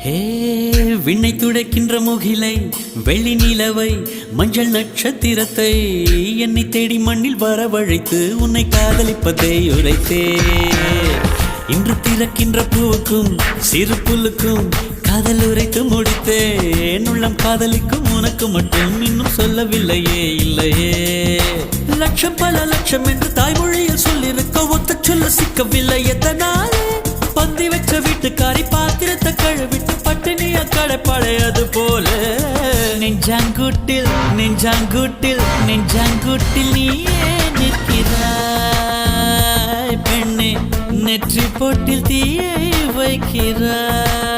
ஹே விண்ணை துடைக்கின்ற முகிலை வெள்ளி நிலவை மஞ்சள் நட்சத்திரத்தை என்னை தேடி மண்ணில் வரவழைத்து உன்னை காதலிப்பதை உரைத்தே இன்று திறக்கின்ற பூவுக்கும் சிறு புல்லுக்கும் காதல் உரைத்து முடித்தேன் உள்ளம் காதலிக்கும் உனக்கு மட்டும் இன்னும் சொல்லவில்லையே இல்லையே லட்சம் பல லட்சம் என்று தாய்மொழியில் சொல்லிருக்க ஒத்த சொல்ல சிக்கவில்லை எத்தனாலே பந்தி வச்ச வீட்டுக்காரி பாத்திரத்தை கழுவிட்டு பட்டினிய கடைப்படையது போல நெஞ்சாங்கூட்டில் நெஞ்சாங்கூட்டில் நெஞ்சாங்கூட்டில் நீயே நிற்கிறாய் பெண்ணே நெற்றி போட்டில் தீயை வைக்கிறாய்